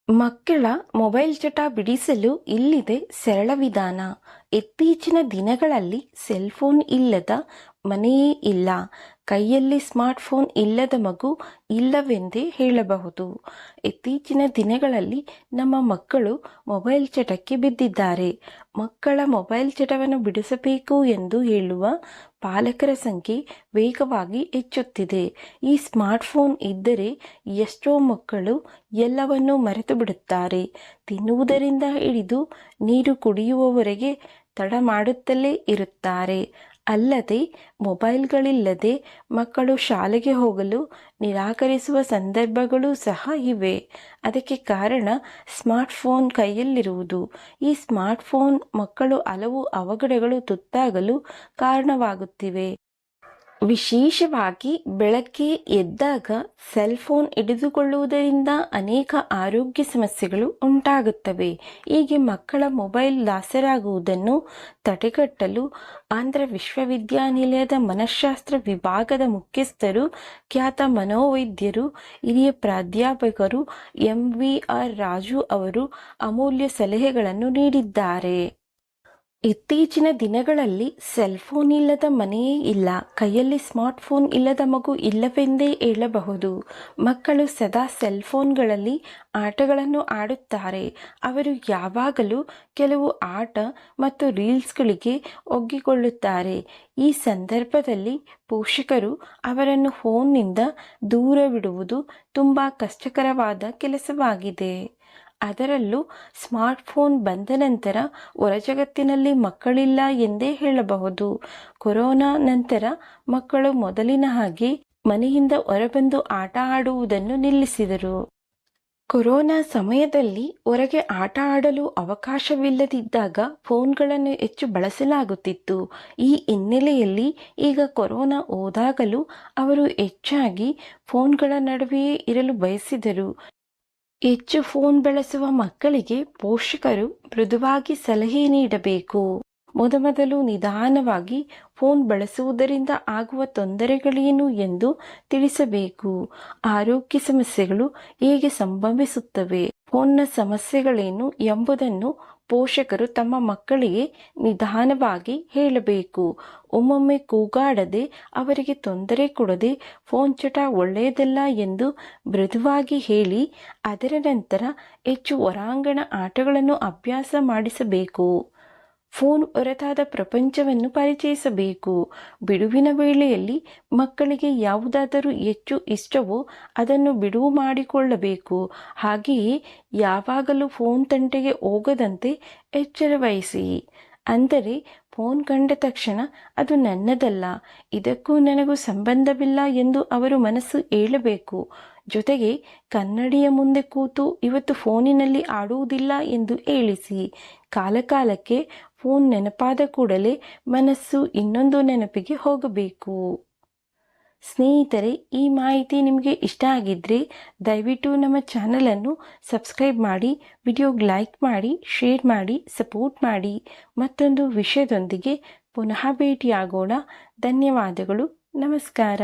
ಮಕ್ಕಳ ಮೊಬೈಲ್ ಚಟ ಬಿಡಿಸಲು ಇಲ್ಲಿದೆ ಸರಳ ವಿಧಾನ. ಇತ್ತೀಚಿನ ದಿನಗಳಲ್ಲಿ ಸೆಲ್ಫೋನ್ ಇಲ್ಲದ ಮನೆಯೇ ಇಲ್ಲ. ಕೈಯಲ್ಲಿ ಸ್ಮಾರ್ಟ್ಫೋನ್ ಇಲ್ಲದ ಮಗು ಇಲ್ಲವೆಂದೇ ಹೇಳಬಹುದು. ಇತ್ತೀಚಿನ ದಿನಗಳಲ್ಲಿ ನಮ್ಮ ಮಕ್ಕಳು ಮೊಬೈಲ್ ಚಟಕ್ಕೆ ಬಿದ್ದಿದ್ದಾರೆ. ಮಕ್ಕಳ ಮೊಬೈಲ್ ಚಟವನ್ನು ಬಿಡಿಸಬೇಕು ಎಂದು ಹೇಳುವ ಪಾಲಕರ ಸಂಖ್ಯೆ ವೇಗವಾಗಿ ಹೆಚ್ಚುತ್ತಿದೆ. ಈ ಸ್ಮಾರ್ಟ್ಫೋನ್ ಇದ್ದರೆ ಎಷ್ಟೋ ಮಕ್ಕಳು ಎಲ್ಲವನ್ನೂ ಮರೆತು ಬಿಡುತ್ತಾರೆ. ತಿನ್ನುವುದರಿಂದ ಹಿಡಿದು ನೀರು ಕುಡಿಯುವವರೆಗೆ ತಡ ಮಾಡುತ್ತಲೇ ಇರುತ್ತಾರೆ. ಅಲ್ಲದೆ ಮೊಬೈಲ್ಗಳಿಲ್ಲದೆ ಮಕ್ಕಳು ಶಾಲೆಗೆ ಹೋಗಲು ನಿರಾಕರಿಸುವ ಸಂದರ್ಭಗಳೂ ಸಹ ಇವೆ. ಅದಕ್ಕೆ ಕಾರಣ ಸ್ಮಾರ್ಟ್ಫೋನ್ ಕೈಯಲ್ಲಿರುವುದು. ಈ ಸ್ಮಾರ್ಟ್ಫೋನ್ ಮಕ್ಕಳು ಹಲವು ಅವಘಡಗಳು ತುತ್ತಾಗಲು ಕಾರಣವಾಗುತ್ತಿವೆ. ವಿಶೇಷವಾಗಿ ಬೆಳಗ್ಗೆ ಎದ್ದಾಗ ಸೆಲ್ಫೋನ್ ಹಿಡಿದುಕೊಳ್ಳುವುದರಿಂದ ಅನೇಕ ಆರೋಗ್ಯ ಸಮಸ್ಯೆಗಳು ಉಂಟಾಗುತ್ತವೆ. ಹೀಗೆ ಮಕ್ಕಳ ಮೊಬೈಲ್ ದಾಸರಾಗುವುದನ್ನು ತಡೆಗಟ್ಟಲು ಆಂಧ್ರ ವಿಶ್ವವಿದ್ಯಾನಿಲಯದ ಮನಃಶಾಸ್ತ್ರ ವಿಭಾಗದ ಮುಖ್ಯಸ್ಥರು, ಖ್ಯಾತ ಮನೋವೈದ್ಯರು, ಹಿರಿಯ ಪ್ರಾಧ್ಯಾಪಕರು MVR ರಾಜು ಅವರು ಅಮೂಲ್ಯ ಸಲಹೆಗಳನ್ನು ನೀಡಿದ್ದಾರೆ. ಇತ್ತೀಚಿನ ದಿನಗಳಲ್ಲಿ ಸೆಲ್ಫೋನ್ ಇಲ್ಲದ ಮನೆಯೇ ಇಲ್ಲ. ಕೈಯಲ್ಲಿ ಸ್ಮಾರ್ಟ್ಫೋನ್ ಇಲ್ಲದ ಮಗು ಇಲ್ಲವೆಂದೇ ಹೇಳಬಹುದು. ಮಕ್ಕಳು ಸದಾ ಸೆಲ್ಫೋನ್ಗಳಲ್ಲಿ ಆಟಗಳನ್ನು ಆಡುತ್ತಾರೆ. ಅವರು ಯಾವಾಗಲೂ ಕೆಲವು ಆಟ ಮತ್ತು ರೀಲ್ಸ್ಗಳಿಗೆ ಒಗ್ಗಿಕೊಳ್ಳುತ್ತಾರೆ. ಈ ಸಂದರ್ಭದಲ್ಲಿ ಪೋಷಕರು ಅವರನ್ನು ಫೋನ್ನಿಂದ ದೂರವಿಡುವುದು ತುಂಬ ಕಷ್ಟಕರವಾದ ಕೆಲಸವಾಗಿದೆ. ಅದರಲ್ಲೂ ಸ್ಮಾರ್ಟ್ಫೋನ್ ಬಂದ ನಂತರ ಹೊರಜಗತ್ತಿನಲ್ಲಿ ಮಕ್ಕಳಿಲ್ಲ ಎಂದೇ ಹೇಳಬಹುದು. ಕೊರೋನಾ ನಂತರ ಮಕ್ಕಳು ಮೊದಲಿನ ಹಾಗೆ ಮನೆಯಿಂದ ಹೊರಬಂದು ಆಟ ಆಡುವುದನ್ನು ನಿಲ್ಲಿಸಿದರು. ಕೊರೋನಾ ಸಮಯದಲ್ಲಿ ಹೊರಗೆ ಆಟ ಆಡಲು ಅವಕಾಶವಿಲ್ಲದಿದ್ದಾಗ ಫೋನ್ಗಳನ್ನು ಹೆಚ್ಚು ಬಳಸಲಾಗುತ್ತಿತ್ತು. ಈ ಹಿನ್ನೆಲೆಯಲ್ಲಿ ಈಗ ಕೊರೋನಾ ಹೋದಾಗಲೂ ಅವರು ಹೆಚ್ಚಾಗಿ ಫೋನ್ಗಳ ನಡುವೆಯೇ ಇರಲು ಬಯಸಿದರು. ಹೆಚ್ಚು ಫೋನ್ ಬಳಸುವ ಮಕ್ಕಳಿಗೆ ಪೋಷಕರು ಮೃದುವಾಗಿ ಸಲಹೆ ನೀಡಬೇಕು. ಮೊದಮೊದಲು ನಿಧಾನವಾಗಿ ಫೋನ್ ಬಳಸುವುದರಿಂದ ಆಗುವ ತೊಂದರೆಗಳೇನು ಎಂದು ತಿಳಿಸಬೇಕು. ಆರೋಗ್ಯ ಸಮಸ್ಯೆಗಳು ಹೇಗೆ ಸಂಭವಿಸುತ್ತವೆ, ಫೋನ್ನ ಸಮಸ್ಯೆಗಳೇನು ಎಂಬುದನ್ನು ಪೋಷಕರು ತಮ್ಮ ಮಕ್ಕಳಿಗೆ ನಿಧಾನವಾಗಿ ಹೇಳಬೇಕು. ಒಮ್ಮೊಮ್ಮೆ ಕೂಗಾಡದೆ, ಅವರಿಗೆ ತೊಂದರೆ ಕೊಡದೆ ಫೋನ್ ಚಟ ಒಳ್ಳೆಯದಲ್ಲ ಎಂದು ಮೃದುವಾಗಿ ಹೇಳಿ, ಅದರ ನಂತರ ಹೆಚ್ಚು ಹೊರಾಂಗಣ ಆಟಗಳನ್ನು ಅಭ್ಯಾಸ ಮಾಡಿಸಬೇಕು. ಫೋನ್ ಹೊರತಾದ ಪ್ರಪಂಚವನ್ನು ಪರಿಚಯಿಸಬೇಕು. ಬಿಡುವಿನ ವೇಳೆಯಲ್ಲಿ ಮಕ್ಕಳಿಗೆ ಯಾವುದಾದರೂ ಹೆಚ್ಚು ಇಷ್ಟವೋ ಅದನ್ನು ಬಿಡುವು ಮಾಡಿಕೊಳ್ಳಬೇಕು. ಹಾಗೆಯೇ ಯಾವಾಗಲೂ ಫೋನ್ ತಂಟೆಗೆ ಹೋಗದಂತೆ ಎಚ್ಚರ ವಹಿಸಿ. ಅಂದರೆ ಫೋನ್ ಕಂಡ ತಕ್ಷಣ ಅದು ನನ್ನದಲ್ಲ, ಇದಕ್ಕೂ ನನಗೂ ಸಂಬಂಧವಿಲ್ಲ ಎಂದು ಅವರು ಮನಸ್ಸು ಹೇಳಬೇಕು. ಜೊತೆಗೆ ಕನ್ನಡಿಯ ಮುಂದೆ ಕೂತು ಇವತ್ತು ಫೋನಿನಲ್ಲಿ ಆಡುವುದಿಲ್ಲ ಎಂದು ಹೇಳಿಸಿ. ಕಾಲಕಾಲಕ್ಕೆ ಫೋನ್ ನೆನಪಾದ ಕೂಡಲೇ ಮನಸ್ಸು ಇನ್ನೊಂದು ನೆನಪಿಗೆ ಹೋಗಬೇಕು. ಸ್ನೇಹಿತರೆ, ಈ ಮಾಹಿತಿ ನಿಮಗೆ ಇಷ್ಟ ಆಗಿದ್ದರೆ ದಯವಿಟ್ಟು ನಮ್ಮ ಚಾನಲನ್ನು ಸಬ್ಸ್ಕ್ರೈಬ್ ಮಾಡಿ, ವಿಡಿಯೋಗೆ ಲೈಕ್ ಮಾಡಿ, ಶೇರ್ ಮಾಡಿ, ಸಪೋರ್ಟ್ ಮಾಡಿ. ಮತ್ತೊಂದು ವಿಷಯದೊಂದಿಗೆ ಪುನಃ ಭೇಟಿಯಾಗೋಣ. ಧನ್ಯವಾದಗಳು. ನಮಸ್ಕಾರ.